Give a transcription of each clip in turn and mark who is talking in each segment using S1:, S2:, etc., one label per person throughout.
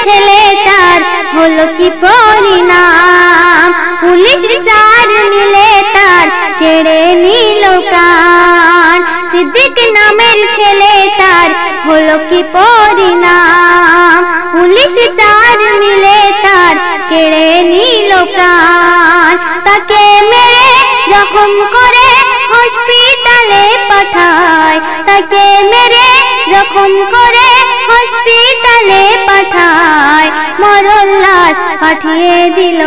S1: ছেলেটার হলো কি পরিণাম। পুলিশ চার মিলে তার কেড়ে নিল প্রাণ। সিদ্দিক নামের ছেলেটার হলো কি পরিণাম। পুলিশ চার মিলে তার কেড়ে নিল প্রাণ। তাকে মেরে জখম করে হসপিটালে পাঠায়। তাকে মেরে জখম করে হসপিটালে পাঠায়। মরণ লাশ পাঠিয়ে দিল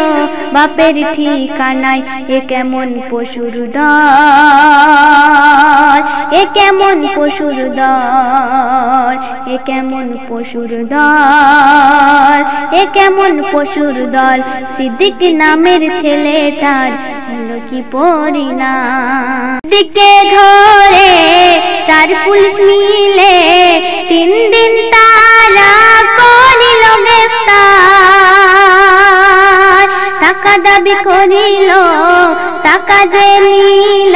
S1: বাপের ঠিকানায়। এ কেমন পশুর দল, এ কেমন পশুর দল, এ কেমন পশুর দল, এ কেমন পশুর দল। সিদ্দিক নামের ছেলেটার হলো কি পরিণাম। সিদ্দিককে ধরে চার পুলিশ মিলে 3 দিন তারা করিল গ্রেফতার। টাকা দাবি করিল, টাকা যে নিল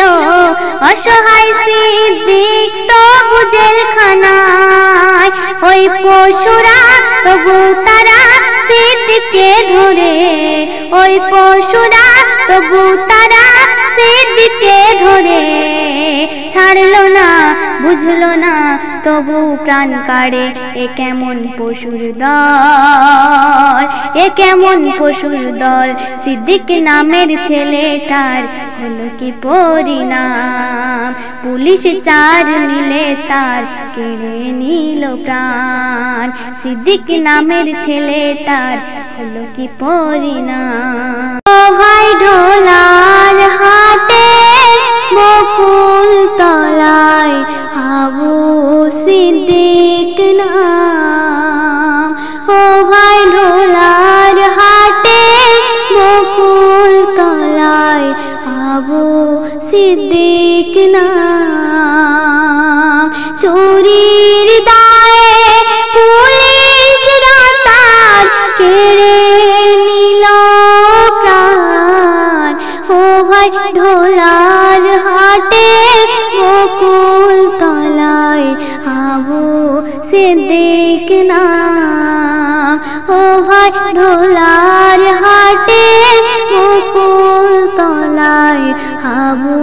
S1: অসহায় সিদ্দিক তবু জেলখানায়। ওই পশুরা তবু তারা সিদ্দিককে ধরে, ওই পশুরা তবু তারা সিদ্দিককে ধরে। ছাড়লো না, বুঝলো না, তবু প্রাণ কাড়ে। এ কেমন পশুর দল, এ কেমন পশুর দল। সিদ্দিক নামের ছেলেটার হলো কি পরিণাম। পুলিশ চার মিলে তার কেড়ে নিল প্রাণ। সিদ্দিক নামের ছেলেটার হলো কি পরিণাম। ও ভাই ঢোলার হাটে বকুল তলায় আবু সিদ্দিক নাম। ও ভাই ঢোলার হাটে বকুল তলায় আবু সিদ্দিক নাম। চুরির দায়ে পুলিশরা তার কেড়ে নিল প্রাণ। ও ভাই ঢোলার হাটে বকুল তলায় আবু সিদ্দিক নাম। ও ভাই ঢোলার হাটে বকুল তলায় আবু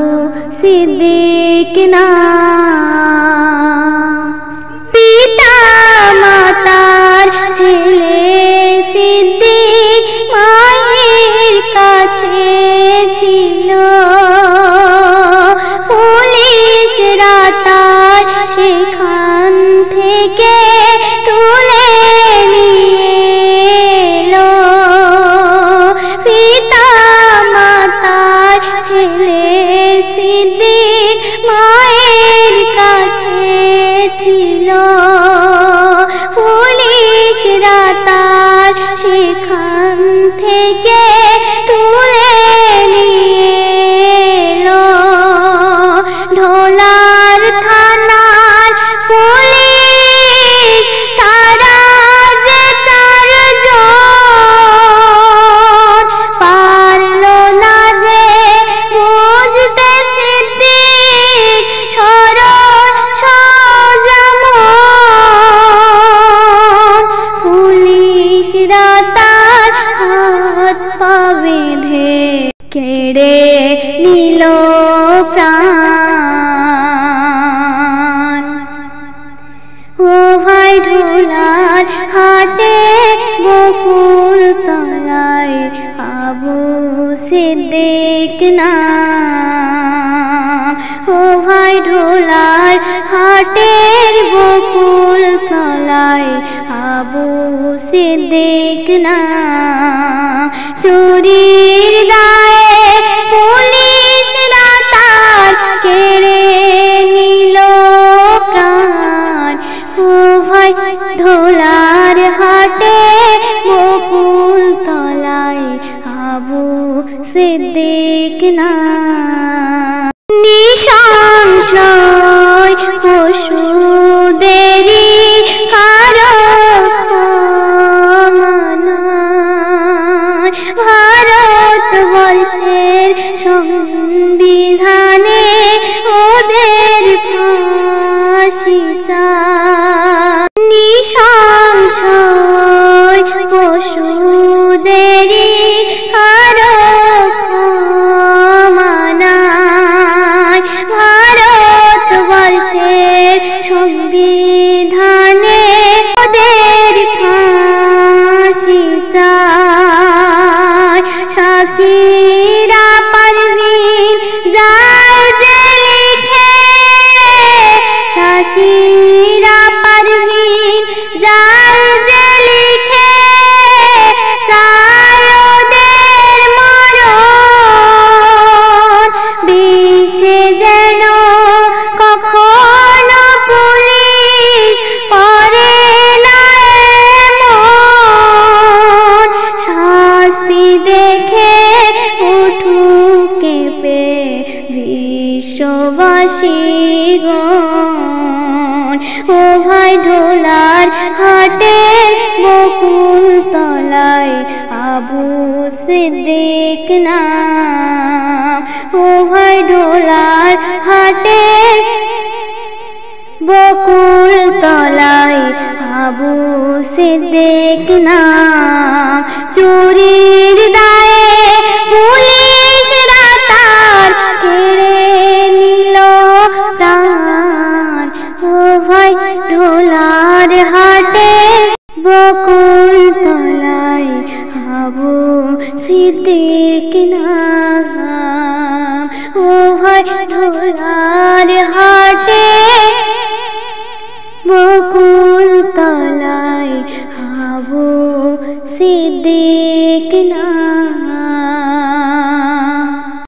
S1: সিদ্দিক নাম। পিতা মাতার ছেলে সিদ্দিক মায়ের কাছে ছিল। পুলিশরা তার সেখান থেকে তুলে নিয়ে এলো। পিতা মাতার ছেলে সিদ্দিক মায়ের কাছে ছিল। পুলিশরা তার সেখান থেকে তুলে নিয়ে এলো। ঢোলার থানার পুলিশ তারা যে 4 জন পারলো না যে বুঝতে সিদ্দিক সরল সোজা মন। পুলিশরা তার হাত পা বেঁধে কেড়ে নিল প্রাণ। ও ভাই ঢোলার হাটে বকুল তলায় আবু সিদ্দিক নাম। ও ভাই ঢোলার হাটের বকুল তলায় আবু সিদ্দিক নাম। চুরির দায়ে পুলিশরা তার কেড়ে নিল প্রাণ। ও ভাই ঢোলার হাটে বকুল তলায় আবু সিদ্দিক নাম। নিঃসংশয় পশুদেরই কারো ক্ষমা নাই। ভারতবর্ষের সংবিধানে ওদের ফাঁসি চাই। নিঃসংশয় আবু সিদ্দিক নাম। ও ভাই ঢোলার হাটের বকুল তলায় আবু সিদ্দিক নাম। চুরির দায়ে পুলিশরা তার কেড়ে নিল প্রাণ। ও ভাই ঢোলার হাটের বকুল তলায় আবু সিদ্দিক নাম। ও ভাই ঢোলার হাটের বকুল তলায় আবু সিদ্দিক নাম।